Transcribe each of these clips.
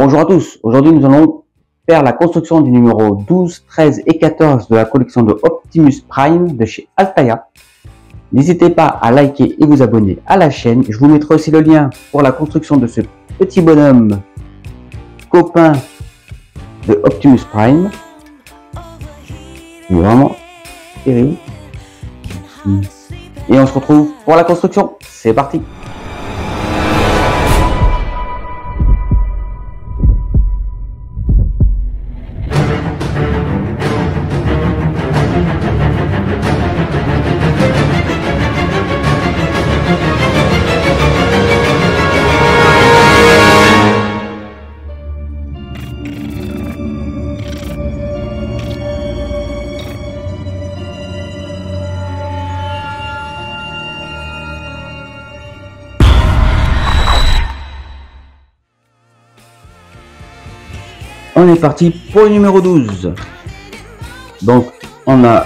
Bonjour à tous, aujourd'hui nous allons faire la construction du numéro 12, 13 et 14 de la collection de Optimus Prime de chez Altaïa. N'hésitez pas à liker et vous abonner à la chaîne. Je vous mettrai aussi le lien pour la construction de ce petit bonhomme copain de Optimus Prime. Il est vraiment terrible. Et on se retrouve pour la construction. C'est parti! On est parti pour le numéro 12. Donc on a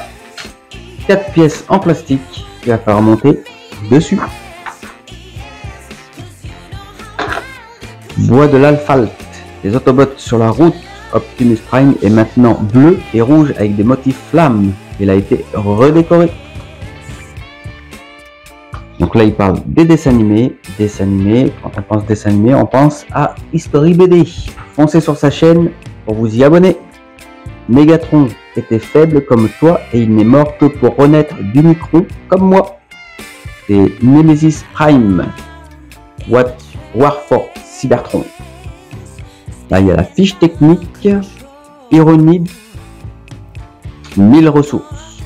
4 pièces en plastique qu'il va falloir monter dessus. Bois de l'asphalte. Les Autobots sur la route. Optimus Prime est maintenant bleu et rouge avec des motifs flammes. Il a été redécoré. Donc là il parle des dessins animés. Dessins animés, quand on pense dessins animés, on pense à History BD. Foncez sur sa chaîne pour vous y abonner. Megatron était faible comme toi et il n'est mort que pour renaître du micro comme moi. C'est Nemesis Prime. War for Cybertron. Là il y a la fiche technique. Ironide. 1000 ressources.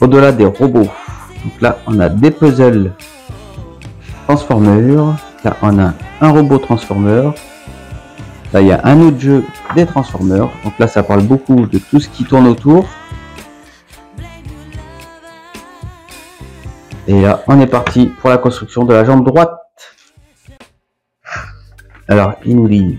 Au-delà des robots. Donc là on a des puzzles Transformers. Là on a un robot Transformer. Là il y a un autre jeu des Transformers. Donc là ça parle beaucoup de tout ce qui tourne autour. Et là on est parti pour la construction de la jambe droite. Alors ils nous disent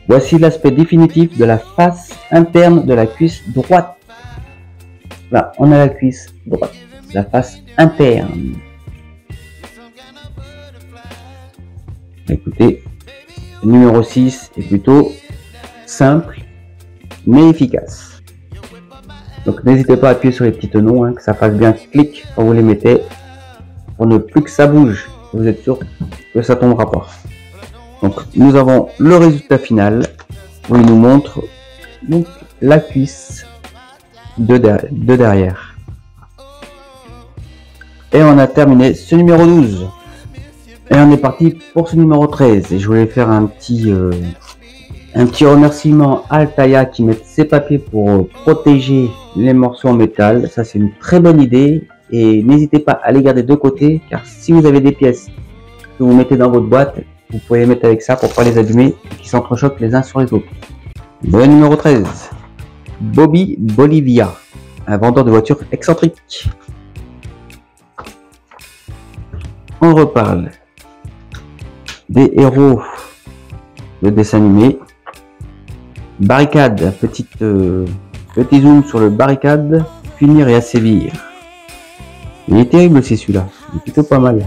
voici l'aspect définitif de la face interne de la cuisse droite. Là, on a la cuisse droite, la face interne. Écoutez, le numéro 6 est plutôt simple, mais efficace. Donc n'hésitez pas à appuyer sur les petits tenons, hein, que ça fasse bien clic quand vous les mettez, pour ne plus que ça bouge. Vous êtes sûr que ça tombera pas. Donc nous avons le résultat final où il nous montre donc la cuisse de derrière. Et on a terminé ce numéro 12. Et on est parti pour ce numéro 13. Et je voulais faire un petit remerciement à Altaïa qui met ses papiers pour protéger les morceaux en métal. Ça c'est une très bonne idée. Et n'hésitez pas à les garder de côté, car si vous avez des pièces que vous mettez dans votre boîte, vous pouvez les mettre avec ça pour pas les abîmer et qui s'entrechoquent les uns sur les autres. Le numéro 13. Bobby Bolivia, un vendeur de voitures excentriques. On reparle des héros de dessin animé. Barricade, petit zoom sur le barricade, punir et assévir. Il est terrible aussi celui-là, il est plutôt pas mal.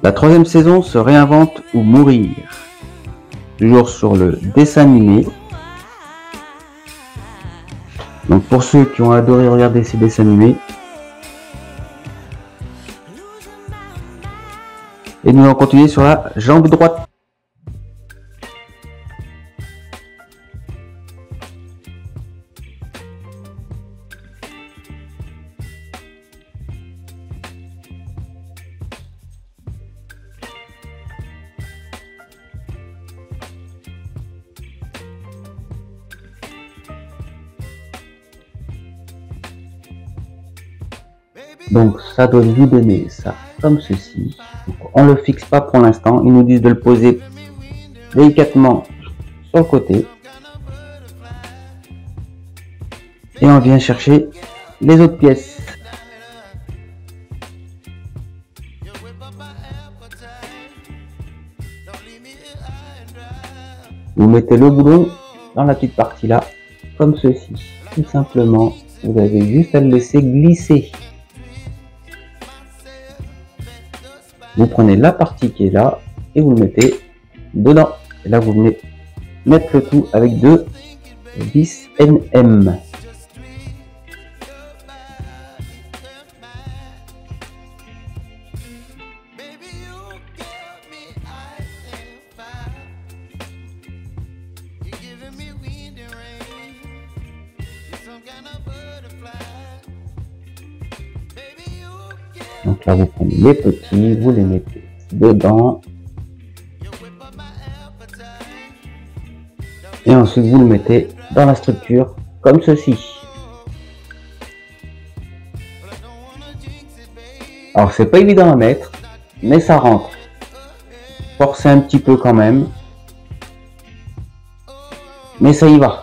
La troisième saison se réinvente ou mourir. Toujours sur le dessin animé. Donc pour ceux qui ont adoré regarder ces dessins animés, et nous allons continuer sur la jambe droite. Donc ça doit vous donner ça comme ceci. Donc, on ne le fixe pas pour l'instant. Ils nous disent de le poser délicatement sur le côté. Et on vient chercher les autres pièces. Vous mettez le boulon dans la petite partie là, comme ceci. Tout simplement, vous avez juste à le laisser glisser. Vous prenez la partie qui est là et vous le mettez dedans. Et là, vous venez mettre le tout avec deux vis NM. Donc là, vous prenez les petits, vous les mettez dedans. Et ensuite, vous le mettez dans la structure comme ceci. Alors, c'est pas évident à mettre, mais ça rentre. Forcez un petit peu quand même. Mais ça y va.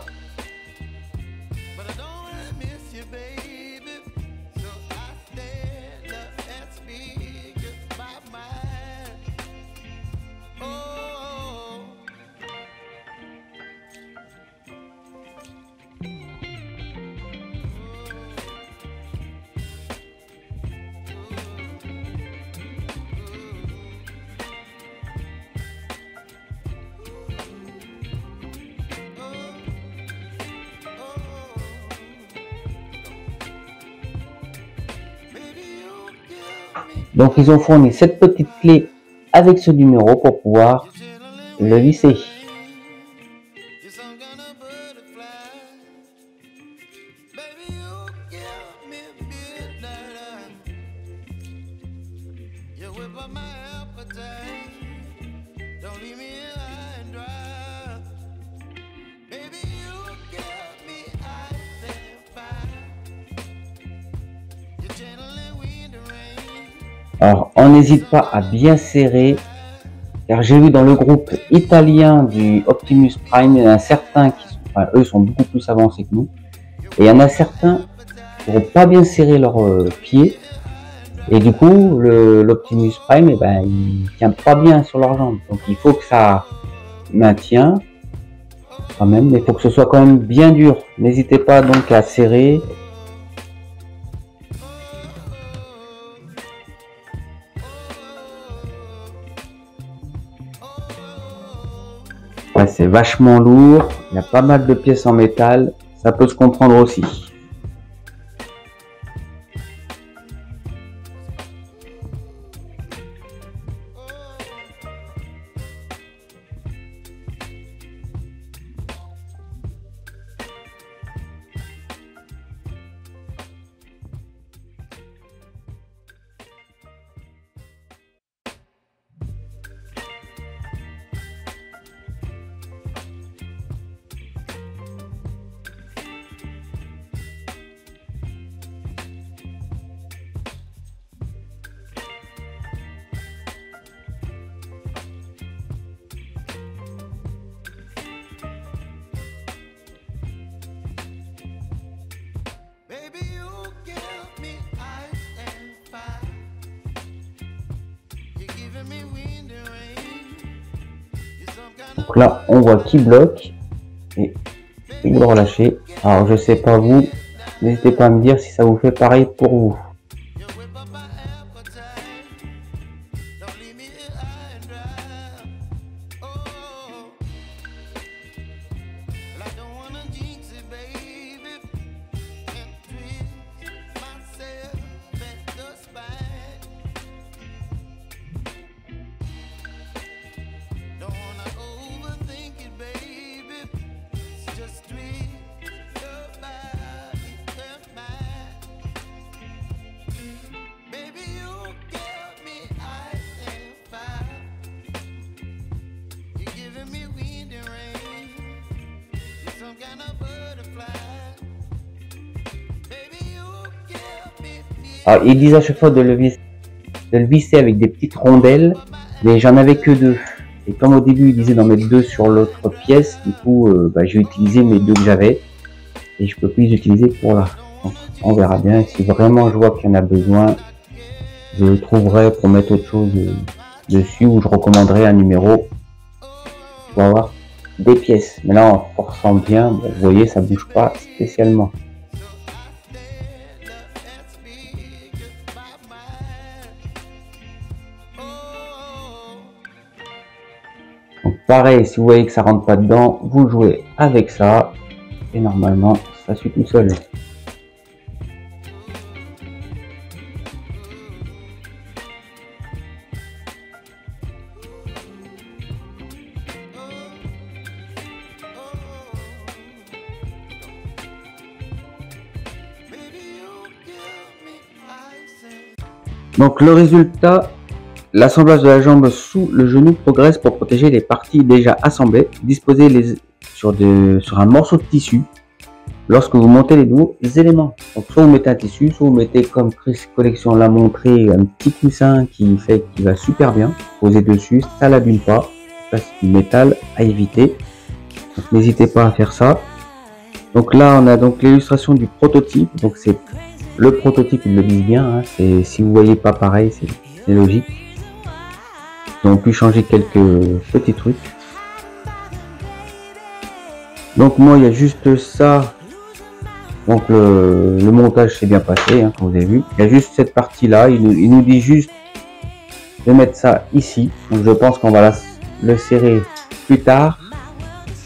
Donc ils ont fourni cette petite clé avec ce numéro pour pouvoir le visser. Alors, on n'hésite pas à bien serrer, car j'ai vu dans le groupe italien du Optimus Prime, il y en a certains qui sont, enfin, eux sont beaucoup plus avancés que nous, et il y en a certains qui n'ont pas bien serré leurs pieds, et du coup, l'Optimus Prime, eh ben, il tient pas bien sur leurs jambes, donc il faut que ça maintienne quand même, mais il faut que ce soit quand même bien dur. N'hésitez pas donc à serrer. Ouais, c'est vachement lourd, il y a pas mal de pièces en métal, ça peut se comprendre aussi. Donc là, on voit qu'il bloque et il le relâcher. Alors, je sais pas vous, n'hésitez pas à me dire si ça vous fait pareil pour vous. Alors, ils disent à chaque fois de le visser avec des petites rondelles, mais j'en avais que 2. Et comme au début, ils disaient d'en mettre 2 sur l'autre pièce, du coup, j'ai utilisé mes 2 que j'avais. Et je peux plus les utiliser pour là. Donc, on verra bien. Si vraiment je vois qu'il y en a besoin, je trouverai pour mettre autre chose dessus, ou je recommanderai un numéro pour avoir des pièces. Mais là, en forçant bien, bon, vous voyez, ça bouge pas spécialement. Donc pareil, si vous voyez que ça rentre pas dedans, vous jouez avec ça et normalement ça suit tout seul. Donc le résultat, l'assemblage de la jambe sous le genou progresse pour protéger les parties déjà assemblées. Disposez sur un morceau de tissu lorsque vous montez les nouveaux éléments. Donc soit vous mettez un tissu, soit vous mettez, comme Chris Collection l'a montré, un petit coussin qui va super bien poser dessus, ça l'abîme pas. Ça c'est du métal à éviter. Donc n'hésitez pas à faire ça. Donc là on a donc l'illustration du prototype. Donc c'est le prototype, ils le disent bien, hein. Si vous voyez pas pareil, c'est logique. Ils ont pu changer quelques petits trucs. Donc moi il y a juste ça. Donc le montage s'est bien passé, hein, comme vous avez vu. Il y a juste cette partie là, il nous dit juste de mettre ça ici. Donc je pense qu'on va le serrer plus tard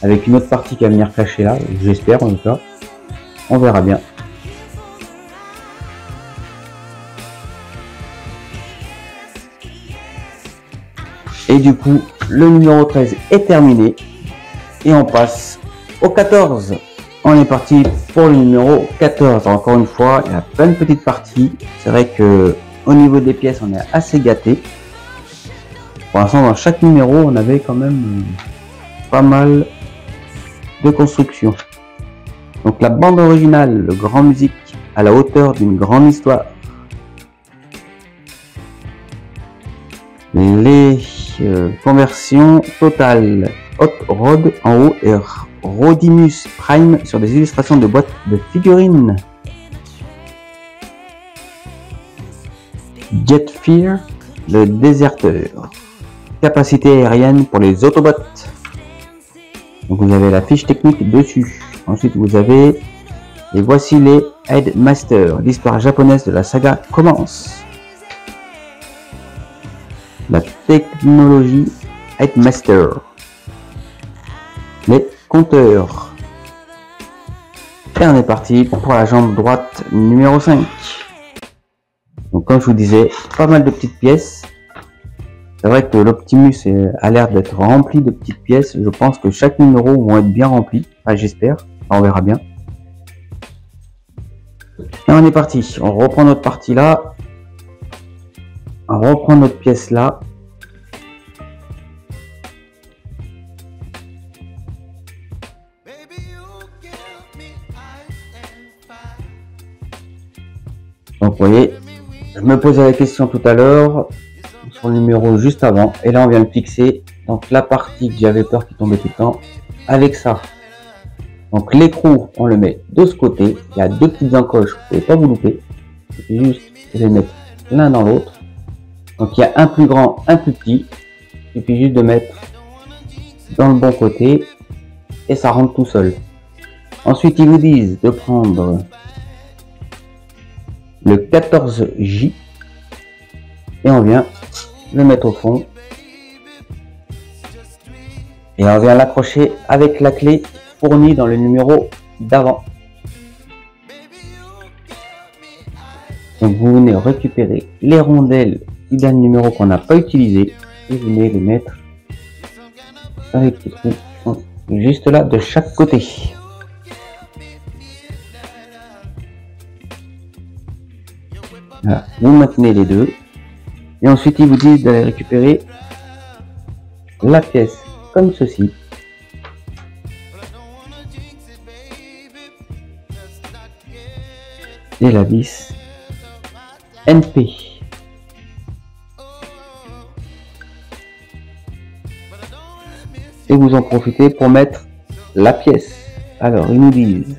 avec une autre partie qui va venir cacher là, j'espère en tout cas. On verra bien. Et du coup, le numéro 13 est terminé. Et on passe au 14. On est parti pour le numéro 14. Encore une fois, il y a plein de petites parties. C'est vrai que au niveau des pièces, on est assez gâté. Pour l'instant, dans chaque numéro, on avait quand même pas mal de construction. Donc la bande originale, le grand musique à la hauteur d'une grande histoire. Les conversions totales, Hot Rod en haut et Rodimus Prime sur des illustrations de boîtes de figurines. Jet Fear, le déserteur. Capacité aérienne pour les Autobots. Donc vous avez la fiche technique dessus. Ensuite vous avez, et voici les Headmaster. L'histoire japonaise de la saga commence. La technologie Headmaster. Les compteurs. Et on est parti pour la jambe droite numéro 5. Donc comme je vous disais, pas mal de petites pièces. C'est vrai que l'Optimus a l'air d'être rempli de petites pièces. Je pense que chaque numéro vont être bien remplis. Enfin, j'espère. On verra bien. Et on est parti. On reprend notre partie là. On reprend notre pièce là. Donc vous voyez, je me posais la question tout à l'heure sur le numéro juste avant, et là on vient de fixer donc la partie que j'avais peur qu'il tombait tout le temps avec ça. Donc l'écrou on le met de ce côté, il y a deux petites encoches, vous ne pouvez pas vous louper, il suffit juste de les mettre l'un dans l'autre. Donc il y a un plus grand, un plus petit, il suffit juste de mettre dans le bon côté et ça rentre tout seul. Ensuite ils vous disent de prendre le 14J et on vient le mettre au fond et on vient l'accrocher avec la clé fournie dans le numéro d'avant. Donc vous venez récupérer les rondelles du dernier numéro qu'on n'a pas utilisé et vous venez les mettre dans les petits trous juste là de chaque côté. Voilà, vous maintenez les deux et ensuite ils vous disent d'aller récupérer la pièce comme ceci et la vis NP. Et vous en profitez pour mettre la pièce. Alors, ils nous disent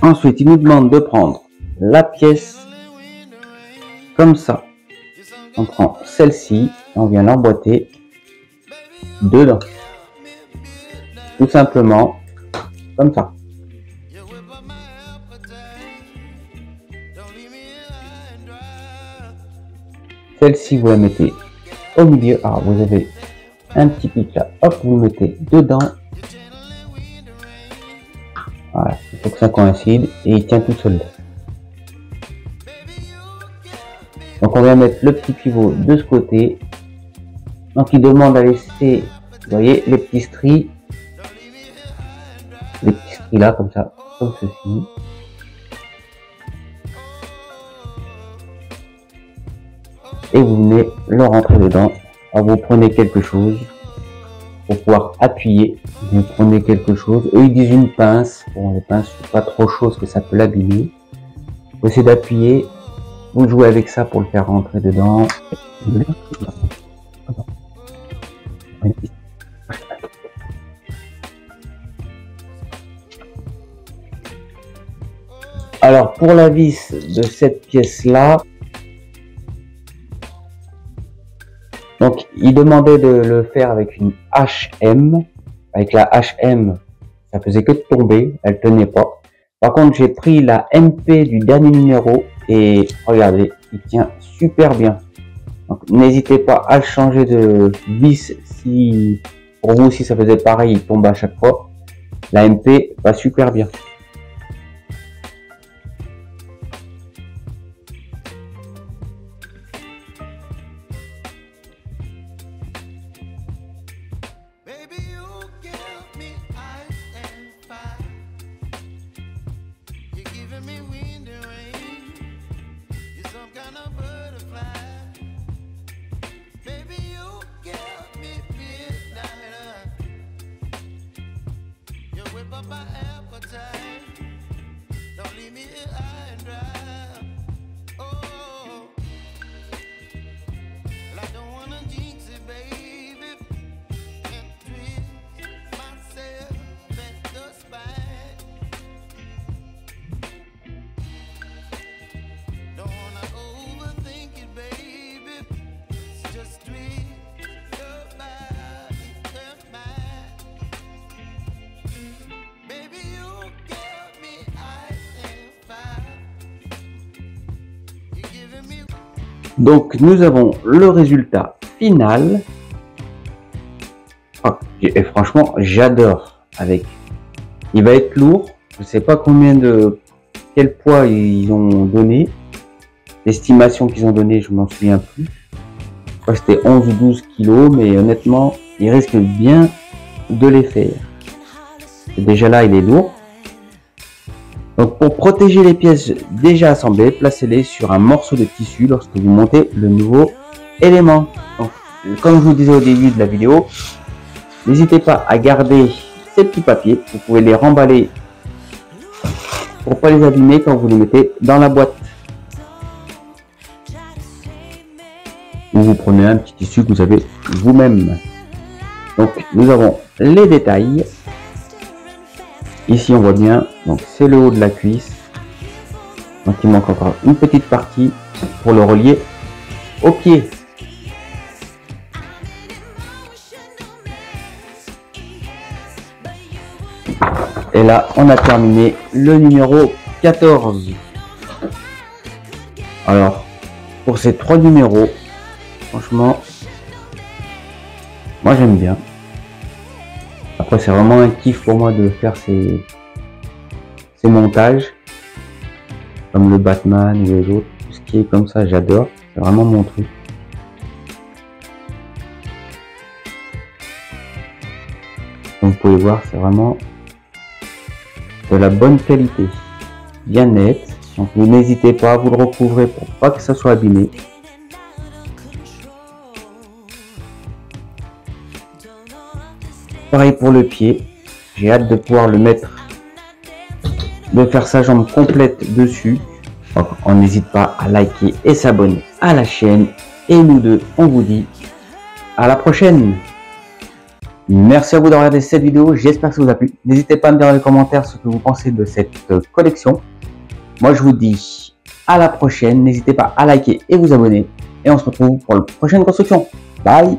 ensuite, il nous demande de prendre la pièce comme ça. On prend celle-ci et on vient l'emboîter dedans. Tout simplement comme ça. Celle-ci, vous la mettez au milieu. Alors, vous avez un petit pic là. Hop, vous le mettez dedans. Voilà, il faut que ça coïncide et il tient tout seul. Donc on vient mettre le petit pivot de ce côté. Donc il demande à laisser, vous voyez, les petits stries là comme ça, comme ceci. Et vous venez le rentrer dedans. Alors vous prenez quelque chose pour pouvoir appuyer. Vous prenez quelque chose. Eux ils disent une pince. Bon, les pinces sont pas trop chaudes parce que ça peut l'abîmer. Vous essayez d'appuyer. Vous jouez avec ça pour le faire rentrer dedans. Alors pour la vis de cette pièce là, donc il demandait de le faire avec une HM. Avec la HM, ça faisait que de tomber, elle tenait pas. Par contre, j'ai pris la MP du dernier numéro et regardez, il tient super bien. Donc n'hésitez pas à changer de vis si pour vous si ça faisait pareil, il tombe à chaque fois. La MP va super bien. Donc nous avons le résultat final. Oh, et franchement j'adore. Avec, il va être lourd. Je sais pas quel poids ils ont donné. L'estimation qu'ils ont donné, je m'en souviens plus. Je crois que c'était 11 ou 12 kilos, mais honnêtement, il risque bien de les faire. Et déjà là, il est lourd. Donc pour protéger les pièces déjà assemblées, placez-les sur un morceau de tissu lorsque vous montez le nouveau élément. Donc, comme je vous disais au début de la vidéo, n'hésitez pas à garder ces petits papiers. Vous pouvez les remballer pour pas les abîmer quand vous les mettez dans la boîte. Ou vous prenez un petit tissu que vous avez vous-même. Donc nous avons les détails. Ici on voit bien, donc c'est le haut de la cuisse. Donc il manque encore une petite partie pour le relier au pied. Et là on a terminé le numéro 14. Alors pour ces 3 numéros, franchement, moi j'aime bien. Après c'est vraiment un kiff pour moi de faire ces montages, comme le Batman ou les autres. pied comme ça, j'adore. C'est vraiment mon truc. Comme vous pouvez voir, c'est vraiment de la bonne qualité, bien net. Donc vous n'hésitez pas à vous le recouvrer pour pas que ça soit abîmé. Pareil pour le pied, j'ai hâte de pouvoir le mettre, de faire sa jambe complète dessus. Donc on n'hésite pas à liker et s'abonner à la chaîne. Et nous deux, on vous dit à la prochaine. Merci à vous d'avoir regardé cette vidéo, j'espère que ça vous a plu. N'hésitez pas à me dire dans les commentaires ce que vous pensez de cette collection. Moi je vous dis à la prochaine, n'hésitez pas à liker et vous abonner. Et on se retrouve pour la prochaine construction. Bye!